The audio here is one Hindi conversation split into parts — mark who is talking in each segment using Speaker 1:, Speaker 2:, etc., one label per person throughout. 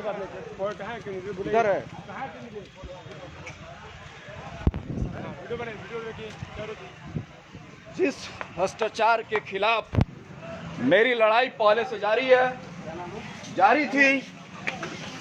Speaker 1: इधर है। जिस भ्रष्टाचार के खिलाफ मेरी लड़ाई पहले से जारी थी,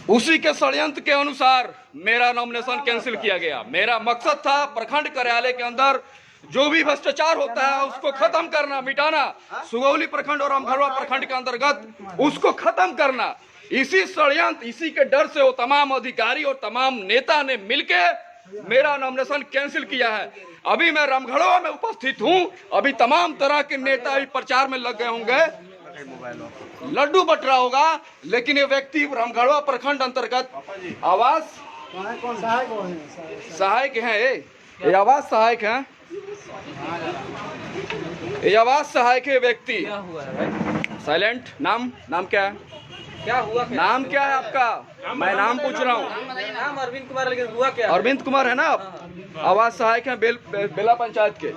Speaker 1: उसी के षड्यंत्र के अनुसार मेरा नॉमिनेशन कैंसिल किया गया। मेरा मकसद था प्रखंड कार्यालय के अंदर जो भी भ्रष्टाचार होता है उसको खत्म करना, मिटाना। सुगौली प्रखंड और रामगढ़वा प्रखंड के अंतर्गत उसको खत्म करना। इसी षड्यंत्र, इसी के डर से वो तमाम अधिकारी और तमाम नेता ने मिलके मेरा नॉमिनेशन कैंसिल किया है। अभी मैं रामगढ़वा में उपस्थित हूं। अभी तमाम तरह के नेता भी प्रचार में लग गए होंगे, लड्डू बट रहा होगा, लेकिन ये व्यक्ति रामगढ़वा प्रखंड अंतर्गत आवास सहायक हैं। ये आवास सहायक हैं। ये आवास सहायक है व्यक्ति। साइलेंट। नाम क्या है?
Speaker 2: क्या हुआ?
Speaker 1: नाम क्या है आपका? मैं नाम पूछ रहा हूँ।
Speaker 2: नाम अरविंद कुमार, लेकिन हुआ क्या?
Speaker 1: अरविंद कुमार है ना आप? आवास सहायक हैं बेला पंचायत के।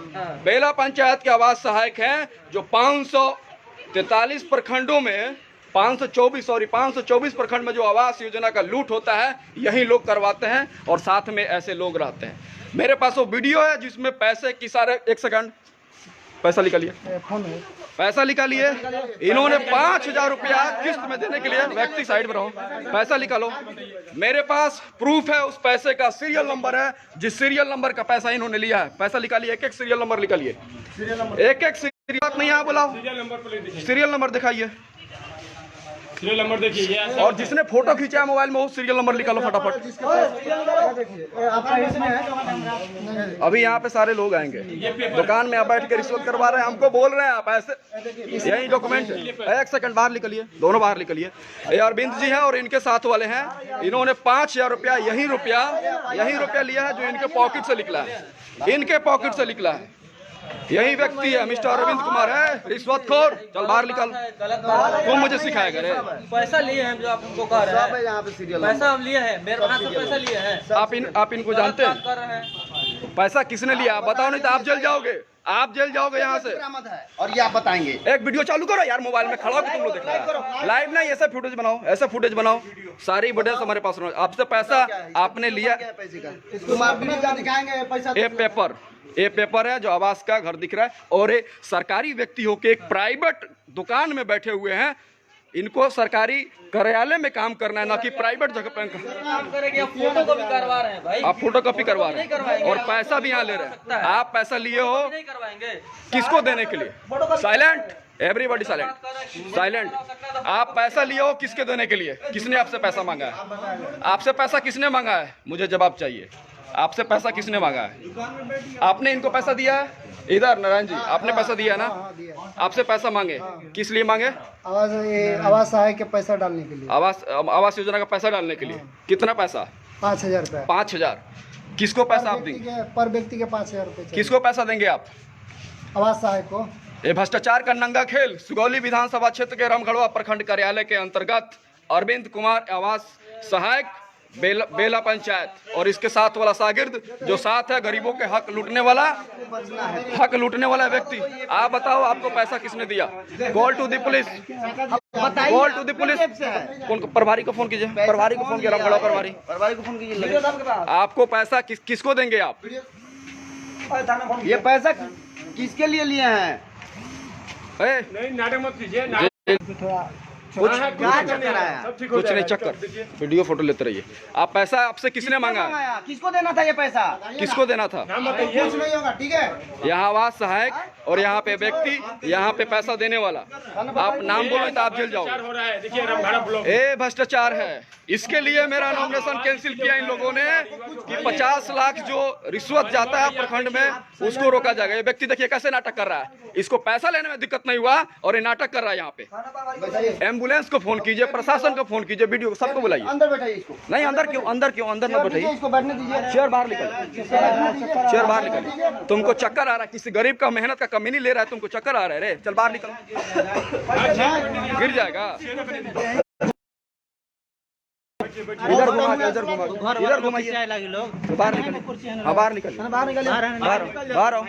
Speaker 1: बेला पंचायत के आवास सहायक हैं, जो 543 प्रखंडों में 524 प्रखंड में जो आवास योजना का लूट होता है, यही लोग करवाते हैं और साथ में ऐसे लोग रहते हैं। मेरे पास वो वीडियो है जिसमें पैसे की सारे, एक सेकंड, पैसा निकालिए, पैसा निकालिए। इन्होंने 5,000 रुपया किस्त में देने के लिए, व्यक्ति साइड में रहो, पैसा निकालो। मेरे पास प्रूफ है, उस पैसे का सीरियल नंबर है, जिस सीरियल नंबर का पैसा इन्होंने लिया है। पैसा निकालिए, एक सीरियल नंबर निकालिए, एक सीरियल नहीं है, बोला सीरियल नंबर दिखाइए,
Speaker 3: सीरियल नंबर देखिए।
Speaker 1: और जिसने फोटो खींचा है मोबाइल में वो सीरियल नंबर निकालो फटाफट। अभी यहाँ पे सारे लोग आएंगे, दुकान में आप बैठ के रिश्वत करवा रहे हैं, हमको बोल रहे हैं आप ऐसे। यही डॉक्यूमेंट, एक सेकंड बाहर निकलिए, दोनों बाहर निकलिए। ये अरविंद जी हैं और इनके साथ वाले हैं। इन्होंने 5,000 रुपया यही रुपया लिया है, जो इनके पॉकेट से निकला है, इनके पॉकेट से निकला है। यही व्यक्ति है, मिस्टर अरविंद कुमार है, रिश्वतखोर। चल बाहर निकल, तुम मुझे सिखाएगा रे।
Speaker 2: पैसा लिए हैं जो आप उनको कह रहे हैं, यहाँ पे पैसा हम लिए हैं, मेरे हाथ से पैसा लिए हैं।
Speaker 1: आप इनको जानते हैं? पैसा किसने लिया बताओ, नहीं तो आप जेल जाओगे, आप जेल जाओगे यहाँ से।
Speaker 4: और ये आप बताएंगे।
Speaker 1: एक वीडियो चालू करो यार, मोबाइल में खड़ा होकर तुम लोग देख रहे हो। लाइव नहीं, ऐसा फुटेज बनाओ, ऐसा फुटेज बनाओ। सारी वीडियो हमारे पास, आपसे पैसा आपने लिया। ये पेपर है जो आवास का घर दिख रहा है, और ये सरकारी व्यक्ति होके एक प्राइवेट दुकान में बैठे हुए हैं। इनको सरकारी कार्यालय में काम करना है, ना कि प्राइवेट जगह पे
Speaker 2: काम करेंगे। आप फोटो कॉपी करवा रहे हैं भाई,
Speaker 1: आप फोटो कॉपी करवा रहे हैं और पैसा भी यहाँ ले रहे हैं। आप पैसा लिए हो,
Speaker 2: नहीं करवाएंगे।
Speaker 1: किसको देने के लिए? Silent, everybody silent. आप पैसा लिए हो किसके देने के लिए? किसने आपसे पैसा मांगा है? आपसे पैसा किसने मांगा है? मुझे जवाब चाहिए। आपसे पैसा किसने मांगा है? आपने इनको पैसा दिया है? इधर नारायण जी, आपने पैसा दिया ना? आपसे पैसा मांगे, किस लिए मांगे?
Speaker 5: आवास सहायक के पैसा डालने के लिए,
Speaker 1: आवास योजना का पैसा डालने के लिए। कितना पैसा?
Speaker 5: 5,000 रुपया।
Speaker 1: 5,000। किसको पैसा आप देंगे?
Speaker 5: पर व्यक्ति के 5,000 रुपये।
Speaker 1: किसको पैसा देंगे आप?
Speaker 5: आवास सहायक को।
Speaker 1: ये भ्रष्टाचार का नंगा खेल सुगौली विधानसभा क्षेत्र के रामगढ़वा प्रखंड कार्यालय के अंतर्गत अरविंद कुमार आवास सहायक बेला पंचायत, और इसके साथ वाला शागिर्द जो साथ है, गरीबों के हक लूटने वाला व्यक्ति। आप बताओ, आपको पैसा किसने दिया? Call to the police, call to the police. कौन? प्रभारी को फोन कीजिए, प्रभारी को फोन किया, रामगढ़वा प्रभारी को फोन कीजिए। आपको पैसा किसको देंगे आप?
Speaker 4: ये पैसा किसके लिए लिए हैं?
Speaker 3: नहीं, नाटक मत कीजिए।
Speaker 1: कुछ नहीं, चक्कर वीडियो फोटो लेते रहिए। आप पैसा आपसे किसने मांगा?
Speaker 4: किसको देना था ये पैसा?
Speaker 1: किसको देना था?
Speaker 4: कुछ नहीं होगा, ठीक है।
Speaker 1: यहाँ आवास सहायक और यहाँ पे व्यक्ति, यहाँ पे पैसा देने वाला। आप नाम बोलो तो आप जेल जाओ। ये भ्रष्टाचार है। इसके लिए मेरा नॉमिनेशन कैंसिल किया इन लोगों ने कि 50 लाख जो रिश्वत जाता है प्रखंड में, उसको रोका जाएगा। ये व्यक्ति देखिए कैसे नाटक कर रहा है। इसको पैसा लेने में दिक्कत नहीं हुआ और ये नाटक कर रहा है। यहाँ पे एम्बुलेंस को फोन कीजिए, प्रशासन को फोन कीजिए, वीडियो सबको बुलाइए।
Speaker 4: अंदर बैठाइए इसको।
Speaker 1: नहीं, अंदर क्यों? अंदर न बैठाइए,
Speaker 4: इसको बैठने दीजिए।
Speaker 1: चेयर बाहर निकल, चेयर बाहर निकल। तुमको चक्कर आ रहा है, किसी गरीब का मेहनत का कमी नहीं ले रहा है, तुमको चक्कर आ रहा है रे। चल बाहर निकल, गिर जाएगा। इधर घुमा के, इधर घुमाइए, बाहर निकलिए। हाँ, बाहर निकलिए, बाहर आओ।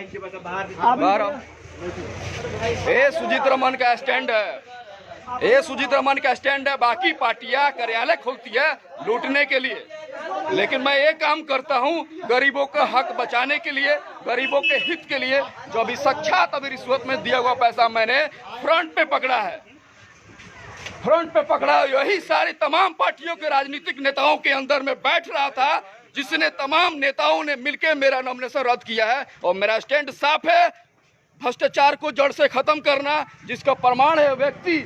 Speaker 1: ये सुजीत रमन का स्टैंड है। ये सुजीत रमन का स्टैंड है। बाकी पार्टियां कार्यालय खोलती है लूटने के लिए, लेकिन मैं ये काम करता हूँ गरीबों का हक बचाने के लिए, गरीबों के हित के लिए। जो अभी साक्षात अभी रिश्वत में दिया हुआ पैसा मैंने फ्रंट पे पकड़ा है, फ्रंट पे पकड़ा। यही सारी तमाम पार्टियों के राजनीतिक नेताओं के अंदर में बैठ रहा था, जिसने तमाम नेताओं ने मिलकर मेरा नॉमिनेशन रद्द किया है। और मेरा स्टैंड साफ है, भ्रष्टाचार को जड़ से खत्म करना, जिसका प्रमाण है व्यक्ति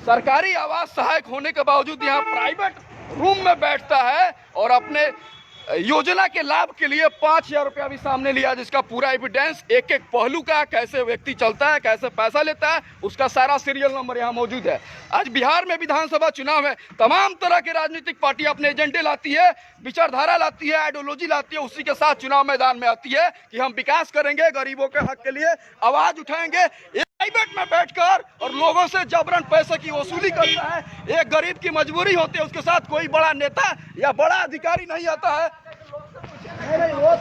Speaker 1: सरकारी आवास सहायक होने के बावजूद यहाँ प्राइवेट रूम में बैठता है और अपने योजना के लाभ के लिए 5,000 रुपया भी सामने लिया, जिसका पूरा एविडेंस एक एक पहलू का, कैसे व्यक्ति चलता है, कैसे पैसा लेता है, उसका सारा सीरियल नंबर यहाँ मौजूद है। आज बिहार में विधानसभा चुनाव है, तमाम तरह के राजनीतिक पार्टी अपने एजेंडे लाती है, विचारधारा लाती है, आइडियोलॉजी लाती है, उसी के साथ चुनाव मैदान में आती है कि हम विकास करेंगे, गरीबों के हक के लिए आवाज उठाएंगे। प्राइवेट में बैठकर और लोगों से जबरन पैसे की वसूली करता है। एक गरीब की मजबूरी होती है, उसके साथ कोई बड़ा नेता या बड़ा अधिकारी नहीं आता है,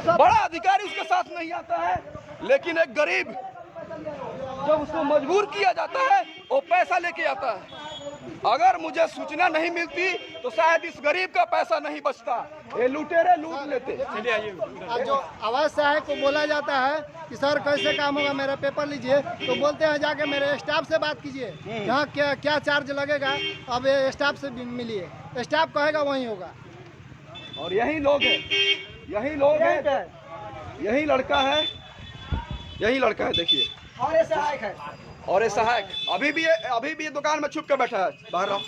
Speaker 1: बड़ा अधिकारी उसके साथ नहीं आता है, लेकिन एक गरीब जब उसको मजबूर किया जाता है वो पैसा लेके आता है। अगर मुझे सूचना नहीं मिलती तो शायद इस गरीब का पैसा नहीं बचता, ये लुटेरे लूट लेते।
Speaker 5: आज जो आवास सहायक को बोला जाता है कि सर कैसे काम होगा, मेरा पेपर लीजिए, तो बोलते हैं जाके मेरे स्टाफ से बात कीजिए, यहाँ क्या क्या चार्ज लगेगा, अब ये स्टाफ से मिलिए, स्टाफ कहेगा वही होगा।
Speaker 1: और यही लोग हैं, यही लोग हैं, यही लड़का है, यही लड़का है, देखिए।
Speaker 4: और ये सहायक है,
Speaker 1: और ये सहायक अभी भी ये दुकान में छुप के बैठा है। बाहर रहो,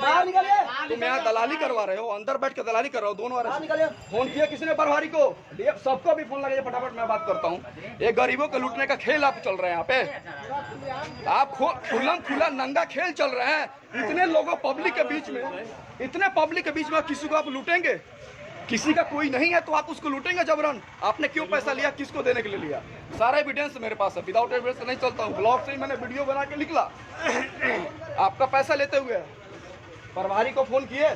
Speaker 4: बाहर निकलिए,
Speaker 1: तुम यहाँ दलाली करवा रहे हो, अंदर बैठ के दलाली कर रहे हो दोनों। फोन किया किसने प्रभारी को? सबको भी फोन लगाइए फटाफट, मैं बात करता हूँ। ये गरीबों को लूटने का खेल आप चल रहे हैं यहाँ पे, आप खुल्लम खुल्ला नंगा खेल चल रहे हैं। इतने लोगों पब्लिक के बीच में, इतने पब्लिक के बीच में किसी को आप लूटेंगे? किसी का कोई नहीं है तो आप उसको लूटेंगे जबरन। आपने क्यों पैसा लिया, किसको देने के लिए लिया? सारा एविडेंस मेरे पास है, विदाउट एविडेंस नहीं चलता हूँ। ब्लॉग से ही मैंने वीडियो बना के निकला। आपका पैसा लेते हुए प्रभारी को फोन किए,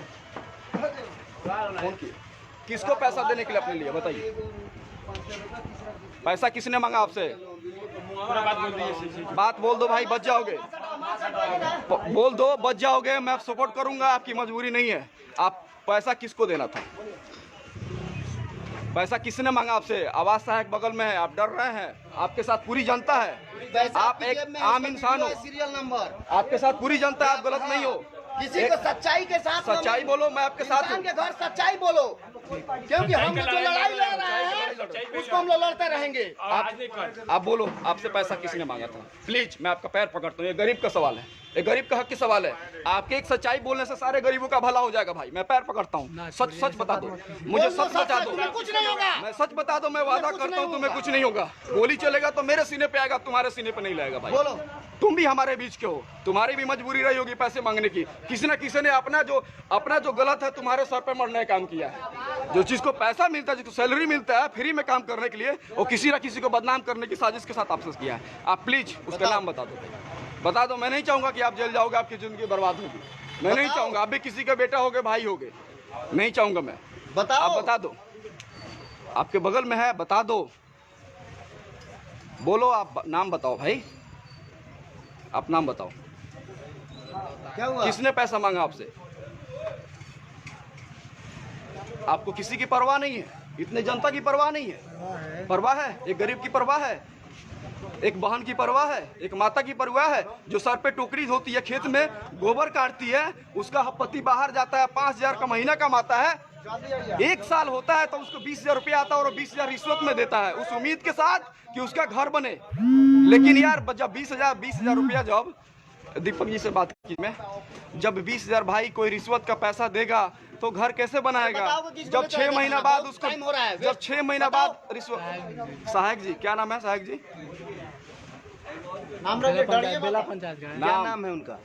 Speaker 1: फोन किए, किसको पैसा देने के लिए अपने लिए बताइए? पैसा किसने मांगा आपसे? बात बोल दो भाई, बच जाओगे, बोल दो बच जाओगे, मैं सपोर्ट करूंगा, आपकी मजबूरी नहीं है। आप पैसा किसको देना था? पैसा किसने मांगा आपसे? आवास सहायक बगल में है, आप डर रहे हैं, आपके साथ पूरी जनता है, आप एक आम इंसान हो,
Speaker 4: सीरियल नंबर,
Speaker 1: आपके साथ पूरी जनता है, आप गलत नहीं हो।
Speaker 4: किसी को सच्चाई के साथ
Speaker 1: सच्चाई बोलो, मैं आपके साथ हूँ।
Speaker 4: के घर सच्चाई बोलो, क्योंकि हम जो लड़ाई लड़ रहे हैं उसको हम लोग लड़ते रहेंगे।
Speaker 1: आप बोलो, आपसे पैसा किसने मांगा था? प्लीज, मैं आपका पैर पकड़ता हूँ, ये गरीब का सवाल है, ये गरीब का हक की सवाल है। आपके एक सच्चाई बोलने से सारे गरीबों का भला हो जाएगा भाई, मैं पैर पकड़ता हूँ। सच सच बता दो, मुझे सच बता दो,
Speaker 4: कुछ नहीं होगा।
Speaker 1: मैं सच बता दो, मैं वादा करता हूँ तुम्हें कुछ नहीं होगा। गोली चलेगा तो मेरे सीने पे आएगा, तुम्हारे सीने पे नहीं लगेगा भाई।
Speaker 4: बोलो,
Speaker 1: तुम भी हमारे बीच के हो, तुम्हारी भी मजबूरी रही होगी पैसे मांगने की। किसी न किसी ने अपना जो गलत है तुम्हारे सर पे मरने का काम किया है। जो चीज को पैसा मिलता है, जिसको सैलरी मिलता है फ्री में काम करने के लिए, वो किसी न किसी को बदनाम करने की साजिश के साथ आपसे किया है। आप प्लीज उसका नाम बता दो, बता दो। मैं नहीं चाहूंगा कि आप जेल जाओगे, आपकी जिंदगी बर्बाद होगी, मैं नहीं चाहूंगा। आप भी किसी के बेटा होगे, भाई होगे, नहीं चाहूंगा मैं।
Speaker 4: बताओ,
Speaker 1: आप बता दो, आपके बगल में है, बता दो, बोलो, आप नाम बताओ भाई, आप नाम बताओ।
Speaker 4: क्या हुआ?
Speaker 1: किसने पैसा मांगा आपसे? आपको किसी की परवाह नहीं है, इतने जनता की परवाह नहीं है। परवाह है, एक गरीब की परवाह है, एक बहन की परवाह है, एक माता की परवाह है, जो सर पे टोकरी होती है, खेत में गोबर काटती है, उसका पति बाहर जाता है, 5,000 का महीना कमाता है, 1 साल होता है तो उसको 20,000 रुपया आता है और 20,000 रिश्वत में देता है, उस उम्मीद के साथ कि उसका घर बने। लेकिन यार जब 20,000 रुपया, जब दीपक जी से बात की मैं, जब 20,000 भाई कोई रिश्वत का पैसा देगा तो घर कैसे बनाएगा? जब 6 महीना बाद उसको, जब 6 महीना बाद रिश्वत। सहायक जी, क्या नाम है सहायक जी?
Speaker 4: नाम बेला
Speaker 5: पंचायत का
Speaker 4: क्या नाम है उनका?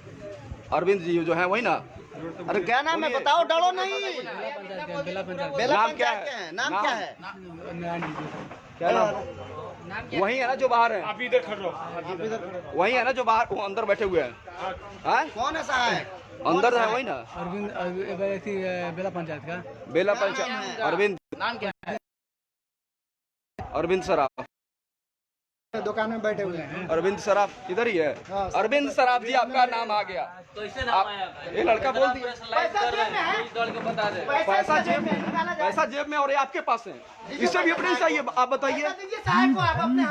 Speaker 1: अरविंद जी जो है, वही ना?
Speaker 4: अरे क्या नाम है बताओ, डरो नहीं।
Speaker 5: बेला पंचायत।
Speaker 4: बेला
Speaker 1: नाम क्या
Speaker 4: पंचायत
Speaker 1: है?
Speaker 4: नाम क्या है?
Speaker 1: क्या नाम? वही है ना जो बाहर है?
Speaker 3: आप इधर खड़े रहो,
Speaker 1: वही है ना जो बाहर, वो अंदर बैठे हुए हैं? हैं?
Speaker 4: कौन है सहायक?
Speaker 1: अंदर है वही ना?
Speaker 5: अरविंद, बेला पंचायत का।
Speaker 1: बेला पंचायत, अरविंद,
Speaker 4: नाम क्या है?
Speaker 1: अरविंद सराफ।
Speaker 5: दुकान में बैठे हुए हैं।
Speaker 1: अरविंद सराफ इधर ही है।
Speaker 5: हाँ।
Speaker 1: अरविंद सराफ जी, आपका नाम आ गया।
Speaker 2: तो इससे नाम आया
Speaker 1: ये लड़का बोल दिया
Speaker 2: बता दे।
Speaker 1: पैसा जेब में और ये आपके पास है, इससे भी अपने चाहिए। आप बताइए,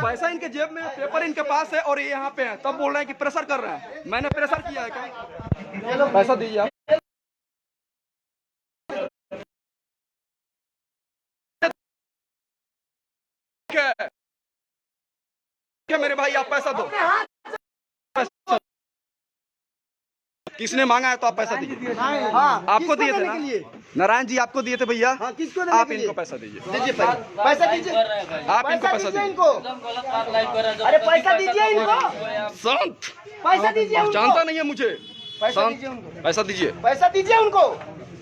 Speaker 1: पैसा इनके जेब में, पेपर इनके पास है और ये यहाँ पे है, तब बोल रहे हैं कि प्रेशर कर रहे हैं। मैंने प्रेशर किया है क्या? पैसा दीजिए आप। क्या मेरे भाई, आप पैसा दो। किसने मांगा है तो आप पैसा दीजिए।
Speaker 5: हाँ,
Speaker 1: आपको दिए थे ना नारायण जी, आपको दिए थे भैया।
Speaker 5: किसको
Speaker 1: आप इनको पैसा दीजिए।
Speaker 5: पैसा दीजिए,
Speaker 1: आप इनको पैसा दीजिए।
Speaker 5: इनको
Speaker 2: अरे पैसा दीजिए इनको।
Speaker 1: शांत,
Speaker 5: पैसा दीजिए,
Speaker 1: जानता नहीं है मुझे।
Speaker 5: पैसा
Speaker 1: शांत,
Speaker 5: दीजिए उनको,
Speaker 1: पैसा दीजिए,
Speaker 5: पैसा दीजिए उनको,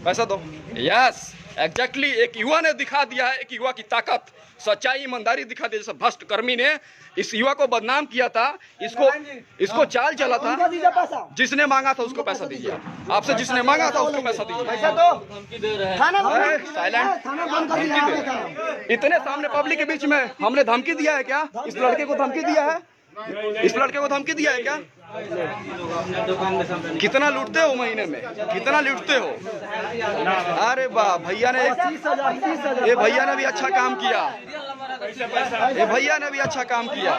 Speaker 1: पैसा दो। यस एग्जैक्टली, एक युवा ने दिखा दिया है, एक युवा की ताकत, सच्चाई, ईमानदारी दिखा दी। जैसे भ्रष्ट कर्मी ने इस युवा को बदनाम किया था, इसको चाल चला था। जिसने मांगा था उसको पैसा दीजिए। आपसे जिसने मांगा था उसको पैसा दीजिए।
Speaker 5: पैसा दो।
Speaker 2: धमकी दे रहे हैं।
Speaker 1: साइलेंट। इतने सामने पब्लिक के बीच में हमने धमकी दिया है क्या? इस लड़के को धमकी दिया है? इस लड़के को धमकी दिया है क्या? कितना लूटते हो महीने में, कितना लूटते हो? अरे वाह, भैया ने, ये भैया ने भी अच्छा काम किया, ये भैया ने भी अच्छा काम किया।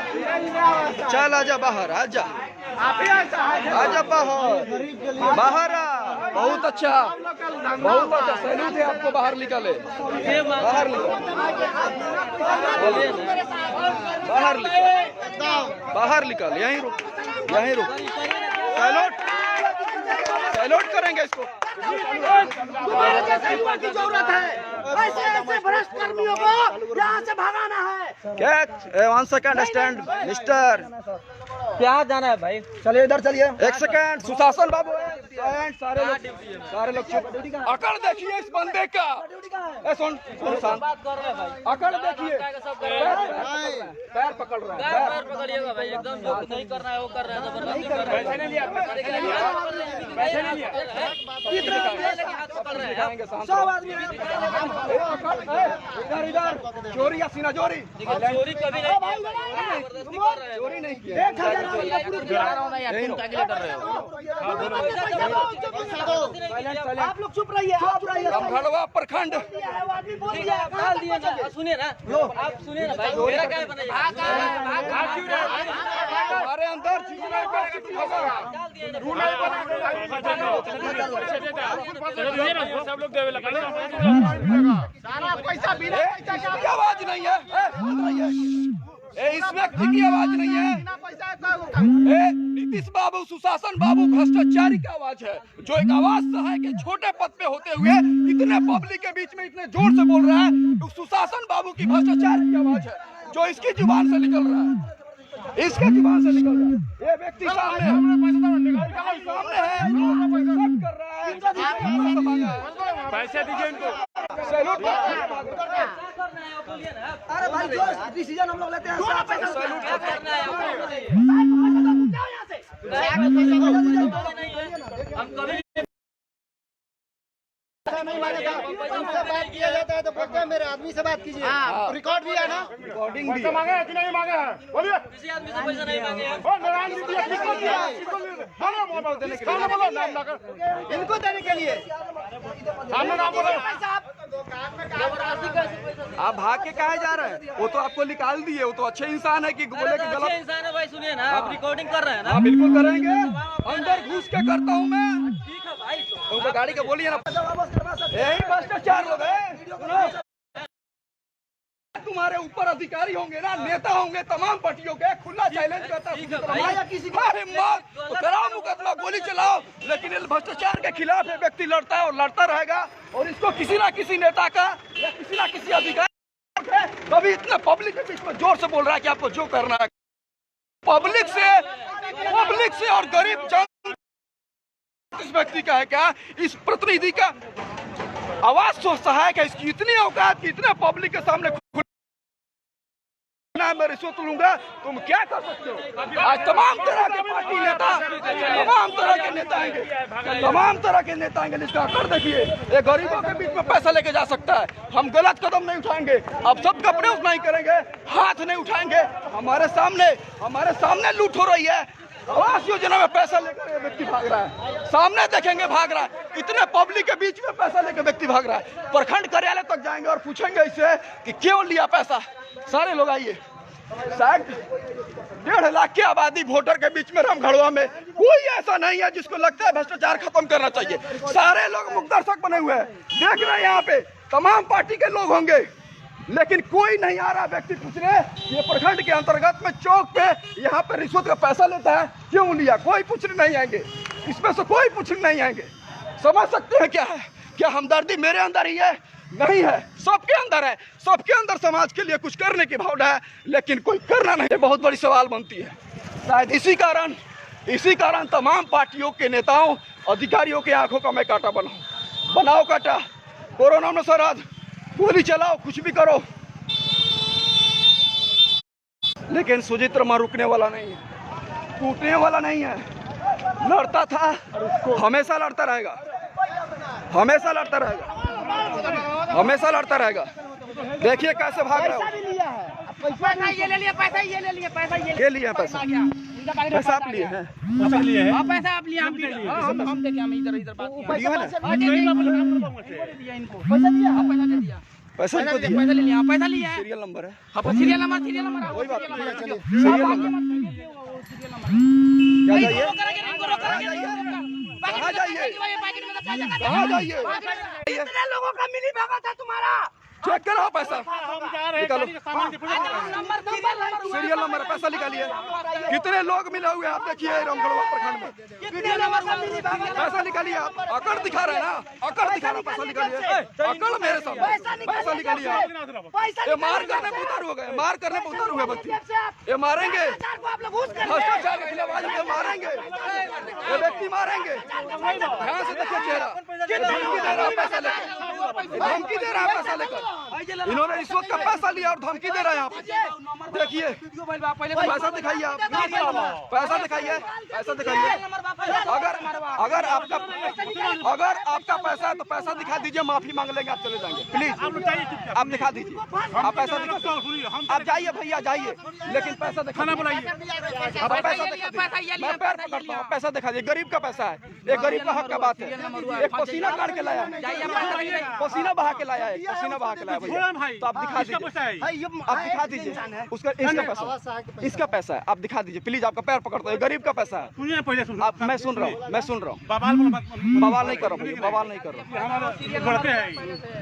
Speaker 1: चल आजा बाहर, आजा आजा बाहर, बाहर आ। बहुत अच्छा, बहुत अच्छा, सैल्यूट है आपको। बाहर निकाले, बाहर निकाल, बाहर निकाल, बाहर निकाल, यहीं रुक, यहीं रुक। सैल्यूट, सैल्यूट करेंगे इसको।
Speaker 4: की जरूरत है, ऐसे भ्रष्ट कर्मियों को यहाँ से भगाना है।
Speaker 1: क्या? 1 सेकंड, स्टैंड मिस्टर,
Speaker 2: क्या जाना है भाई?
Speaker 5: चलिए इधर चलिए।
Speaker 1: 1 सेकंड, सुशासन बाबू, सारे लोग चुप। अकड़ देखिए इस बंदे का। ए सुन, शांत,
Speaker 2: बात कर रहे हैं भाई।
Speaker 1: अकड़ देखिए, पैर पकड़ रहा है।
Speaker 2: पैर पकड़िएगा भाई, एकदम जो नहीं करना है वो कर रहे हैं, जबरदस्ती कर रहे हैं।
Speaker 3: पैसे नहीं लिया, पैसे नहीं लिया।
Speaker 2: हाथ पकड़ रहे हैं।
Speaker 5: सब आदमी
Speaker 1: इधर इधर, चोरी या सीना चोरी?
Speaker 2: चोरी कभी नहीं किया भाई, जबरदस्ती कर रहे हैं।
Speaker 1: चोरी नहीं किया।
Speaker 5: 1000
Speaker 2: कर रहे हो।
Speaker 5: आप लोग चुप रहिए, आप रहिए।
Speaker 1: रामगढ़वा प्रखंड।
Speaker 2: ठीक है, आप डाल दिए ना। सुनिए ना, आप सुनिए ना भाई, मेरा क्या बनाइए?
Speaker 1: हमारे अंदर चीज नहीं पड़ेगी, तुम होगा।
Speaker 2: डाल दिए ना।
Speaker 3: सब लोग देवे लगा।
Speaker 4: सारा पैसा बिना पैसा का
Speaker 1: इसकी आवाज नहीं है। इस व्यक्ति की आवाज नहीं है।
Speaker 4: पैसा का
Speaker 1: नीतीश बाबू, सुशासन बाबू, भ्रष्टाचारी की आवाज है, जो एक आवाज सहाय के छोटे पद पे होते हुए इतने पब्लिक के बीच में इतने जोर से बोल रहा है। तो सुशासन बाबू की भ्रष्टाचार की आवाज है, जो इसकी जुबान से निकल रहा है, इसके जुबान से निकल रहा है। ये व्यक्ति सामने है, सामने है, सब कर रहा है।
Speaker 3: पैसे दीजिए इनको।
Speaker 1: सैल्यूट
Speaker 2: क्या करना है वो बोलिए ना।
Speaker 5: अरे भाई, जो डिसीजन हम लोग लेते हैं,
Speaker 2: क्या करना है वो बोलिए। हम कभी
Speaker 5: नहीं मानेगा। उनसे बात किया जाता है तो बोलते हैं मेरे आदमी से बात कीजिए। रिकॉर्ड भी है ना।
Speaker 1: रिकॉर्डिंग भी
Speaker 3: पैसा मांगे हैं कि नहीं मांगे हैं? बोलिए।
Speaker 2: किसी आदमी से पैसा नहीं मांगे हैं।
Speaker 3: ओ नारायण जी दिया, किसको दिया? किसको दिया? बोलो मोबाइल देने के लिए। बोलो, बोलो नाम ना कर।
Speaker 5: इनको देने के लिए
Speaker 3: सामने नाम बोलो।
Speaker 2: जबरदस्ती कैसे पैसा?
Speaker 1: आप भाग के कहा जा रहे हैं? वो तो आपको निकाल दिए, वो तो अच्छे इंसान है कि बोले कि
Speaker 2: अच्छे
Speaker 1: गलत।
Speaker 2: इंसान है भाई, सुनिए ना, आप रिकॉर्डिंग कर रहे हैं ना।
Speaker 1: हाँ बिल्कुल करेंगे, अंदर घुस के करता हूँ मैं।
Speaker 2: ठीक है भाई, तो
Speaker 1: उनको गाड़ी का बोलिए ना, यही भ्रष्टाचार लोग हैं। सुनो, तुम्हारे ऊपर अधिकारी होंगे ना, नेता होंगे तमाम पार्टियों के, खुला चैलेंज करता है किसी का हिम्मत तो कराओ मुकदमा, गोली चलाओ, लेकिन इस भ्रष्टाचार के खिलाफ ये व्यक्ति लड़ता है और लड़ता रहेगा। और इसको किसी ना किसी नेता का या किसी ना किसी अधिकारी कभी इतने पब्लिक के बीच में जोर से बोल रहा है कि आपको जो करना है, पब्लिक से और गरीब जनता इस व्यक्ति का है क्या? इस प्रतिनिधि का आवाज तो सहायक है, इसकी इतनी औकात कि इतने पब्लिक के सामने है मैं रिश्वत लूंगा, तुम क्या कर सकते हो? आज तमाम तरह के पार्टी नेता, तमाम तरह के नेता आएंगे, तमाम तरह के नेता आएंगे। इसका कर देखिए, ये गरीबों के बीच में पैसा लेके जा सकता है। हम गलत कदम नहीं उठाएंगे, अब सब कपड़े उतना ही करेंगे, हाथ नहीं उठाएंगे। हमारे सामने लूट हो रही है। आवास योजना में पैसा लेकर ये व्यक्ति भाग रहा है, सामने देखेंगे भाग रहा है। इतने पब्लिक के बीच में पैसा लेकर व्यक्ति भाग रहा है। प्रखंड कार्यालय तक जाएंगे और पूछेंगे इससे कि क्यों लिया पैसा। सारे लोग आइए, शायद 1.5 लाख की आबादी वोटर के बीच में रामगढ़वा में कोई ऐसा नहीं है जिसको लगता है भ्रष्टाचार खत्म करना चाहिए। सारे लोग मुखदर्शक बने हुए हैं, देख रहे हैं यहाँ पे तमाम पार्टी के लोग होंगे, लेकिन कोई नहीं आ रहा व्यक्ति पूछने। ये प्रखंड के अंतर्गत में चौक पे यहाँ पे रिश्वत का पैसा लेता है, क्यों लिया? कोई पूछने नहीं आएंगे, इसमें से कोई पूछने नहीं आएंगे। समझ सकते हैं क्या है? क्या हमदर्दी मेरे अंदर ही है? नहीं है, सबके अंदर है। सबके अंदर समाज के लिए कुछ करने की भावना है, लेकिन कोई करना नहीं। बहुत बड़ी सवाल बनती है। शायद इसी कारण तमाम पार्टियों के नेताओं अधिकारियों की आंखों का मैं कांटा बनाओ कांटा। कोरोना में सराज गोली चलाओ, कुछ भी करो, लेकिन सुजीत वर्मा रुकने वाला नहीं है, टूटने वाला नहीं है। लड़ता था, हमेशा लड़ता रहेगा, हमेशा लड़ता रहेगा, हमेशा लड़ता रहेगा। देखिए कैसे भाग रहा है।
Speaker 4: पैसा ये ले लिया, पैसा ये ले लिया, पैसा ये
Speaker 1: के लिए पैसा आप लिए हैं?
Speaker 2: पैसा आप लिए, हम लिए, हम देखे, हम इधर बात
Speaker 1: वीडियो है ना?
Speaker 4: पैसा दिया इनको, पैसा दिया,
Speaker 1: पैसा इनको दिया,
Speaker 2: पैसा ले लिया, पैसा लिया है,
Speaker 1: सीरियल नंबर है,
Speaker 2: सीरियल नंबर
Speaker 1: कोई बात नहीं।
Speaker 2: चलिए
Speaker 1: सीरियल नंबर क्या जाइए, कहाँ जाइए, कहाँ जाइए?
Speaker 4: कितने लोगों का मिली भगत है तुम्हारा?
Speaker 1: चेक करो पैसा, निकालो
Speaker 4: नंबर
Speaker 1: सीरियल नंबर, पैसा निकालिए। कितने लोग मिले हुए हैं आप देखिए रामगढ़वा प्रखंड में।
Speaker 4: कितने नंबर का मिली भगत?
Speaker 1: पैसा निकालिए आप, अकड़ दिखा रहे हैं ना, अकड़ दिखा रहे, पैसा निकालिए, अकड़ मेरे सामने, पैसा निकालिए आप।
Speaker 4: पैसा
Speaker 1: ये मार करने पे उतारू हो गए, मार करने पे उतारू हुए व्यक्ति, ये मारेंगे,
Speaker 4: आप लोग घूस कर
Speaker 1: भ्रष्टाचार के खिलाफ आज ये मारेंगे, ये व्यक्ति मारेंगे। ध्यान से देखिए चेहरा, धमकी दे रहा है पैसा लेकर, धमकी दे रहा है पैसा लेकर। इन्होंने रिश्वत का पैसा लिया और धमकी दे रहा है यहाँ पे। देखिए पैसा दिखाइए आप, पैसा दिखाइए, पैसा दिखाइए। अगर आपका पैसा है तो पैसा दिखा दीजिए, माफी मांग लेंगे, आप चले जाएंगे। प्लीज आप दिखा दीजिए, आप पैसा दिखा, आप जाइए भैया जाइए, लेकिन पैसा दिखाना बुलाइए। आप पैसा दिखा दीजिए, मैं पैर पकड़ता हूँ, पैसा दिखा दीजिए। गरीब का पैसा है, एक गरीब का हक का बात है। एक पसीना काट के लाया, पसीना बहा के लाया, एक पसीना बहा के लाया भैया, तो आप दिखा दीजिए, आप दिखा दीजिए उसका, इसका पैसा है, आप दिखा दीजिए प्लीज। आपका पैर पकड़ता है, गरीब का पैसा है। आप, मैं सुन रहा हूँ, बवाल नहीं कर रहा भैया, बवाल नहीं कर रहा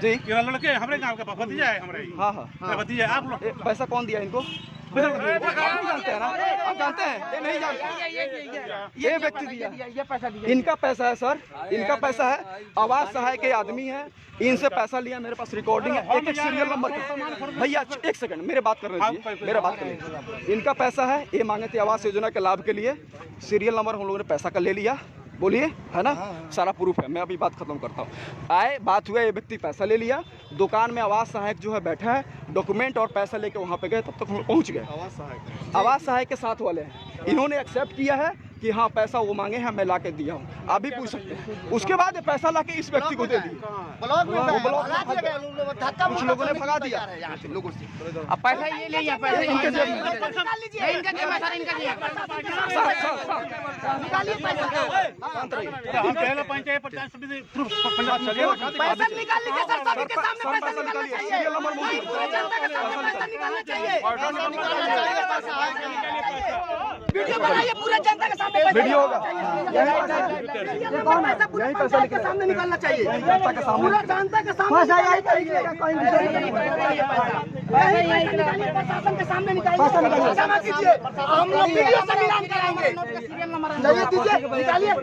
Speaker 1: जी।
Speaker 3: लड़के हमारे गाँव के भतीजा है, हमारे
Speaker 1: हाँ
Speaker 3: भतीजा। आप लोग
Speaker 1: पैसा कौन दिया इनको? जानते हैं ना, आप जानते हैं? ये नहीं जानते, ये व्यक्ति दिया,
Speaker 2: ये पैसा दिया,
Speaker 1: इनका पैसा है सर, इनका पैसा है। आवास सहाय के आदमी है, इनसे पैसा लिया, मेरे पास रिकॉर्डिंग है, एक सीरियल नंबर का। भैया एक सेकंड मेरे बात करने दीजिए, मेरा बात करने। इनका पैसा है, ये मांगे थे आवास योजना के लाभ के लिए, सीरियल नंबर हम लोगों ने पैसा का ले लिया, बोलिए, है ना? सारा प्रूफ है। मैं अभी बात खत्म करता हूँ। आए बात हुआ, ये व्यक्ति पैसा ले लिया, दुकान में आवास सहायक जो है बैठा है, डॉक्यूमेंट और पैसा लेके वहाँ पे गए, तब तक हम लोग पहुँच गए। आवास सहायक के साथ वाले हैं, इन्होंने एक्सेप्ट किया है कि हाँ पैसा वो मांगे हैं, मैं ला के दिया हूँ। आप भी पूछ सकते हैं। उसके बाद पैसा ला के इस व्यक्ति को दे दिया, कुछ लोगों ने भगा दिया लोगों से।
Speaker 2: अब पैसा ये ले लिया, पैसा
Speaker 1: इनके जेब में। शांत रहिए।
Speaker 4: पैसा निकाल लीजिए सर, सभी के सामने पैसा
Speaker 1: निकालिए, सीरियल नंबर
Speaker 4: वीडियो बनाइए, पूरे जनता के सामने
Speaker 1: वीडियो होगा,
Speaker 4: यही पैसा के सामने निकालना चाहिए,
Speaker 1: जनता के सामने,
Speaker 4: पूरा जनता के सामने, प्रशासन के सामने निकालिए, जमा कीजिए, हम लोग वीडियो से मिलान कराएंगे। चलिए दीजिए, निकालिए,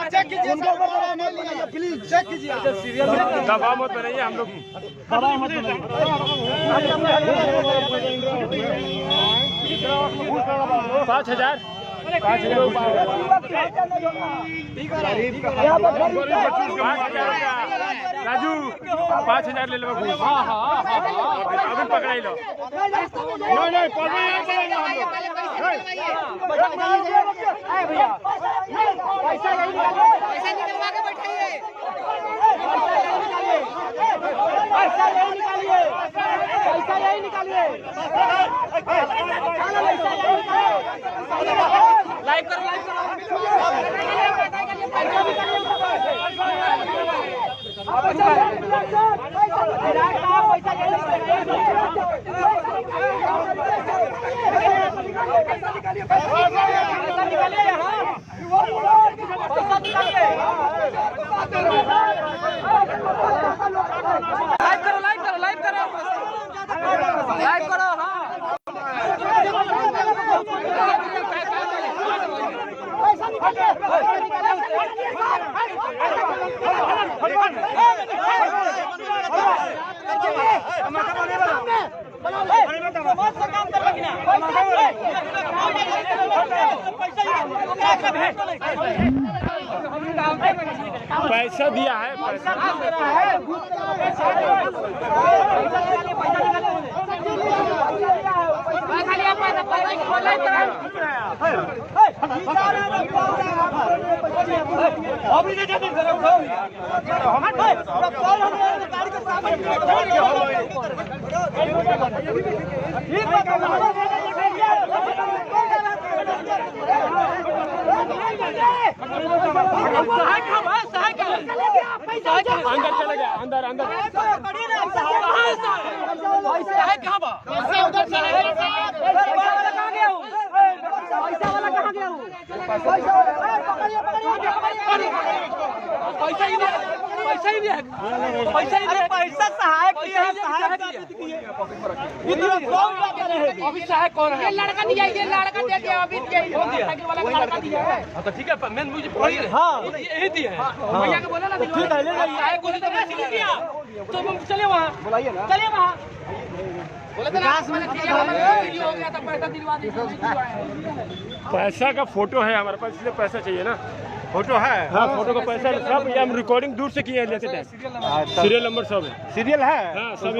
Speaker 4: चेक कीजिए, प्लीज चेक कीजिए।
Speaker 3: दबाव मत बनाइए, हम लोग दबाव मत बनाइए। 5,000 5,000 राजू 5000 ले लो घूस। हाँ अभी पकड़ा लो। नहीं पकड़ नहीं पड़ेगा हम लोग।
Speaker 4: पैसा निकलवा के बैठाइए, पैसा यही निकालिए, पैसा यही निकालिए,
Speaker 2: लाइव करो लाइव करो। लाइव करो हाँ।
Speaker 3: पैसा दिया है, अंदर चले गया, अंदर
Speaker 2: पैसा सहायक अभी सहायक कौन है?
Speaker 4: ये लड़का दिया, ये लड़का दे दिया, अभी साइकिल वाला लड़का दिया है।
Speaker 2: तो ठीक है मैं मुझे यही दिए हैं।
Speaker 4: भैया को बोला ना
Speaker 2: ठीक है ले सहायक बोले तो मैं चले दिया, तो हम चले वहाँ, बुलाइए ना, चलिए वहाँ।
Speaker 4: बोले तो वीडियो हो गया था, पैसा दिलवा दीजिए।
Speaker 3: पैसा का फोटो है हमारे पास, इसलिए पैसा चाहिए ना। फोटो है? हाँ फोटो का पैसा सब, ये हम रिकॉर्डिंग दूर से किए लेते थे। सीरियल नंबर सब है। सीरियल है? हाँ सब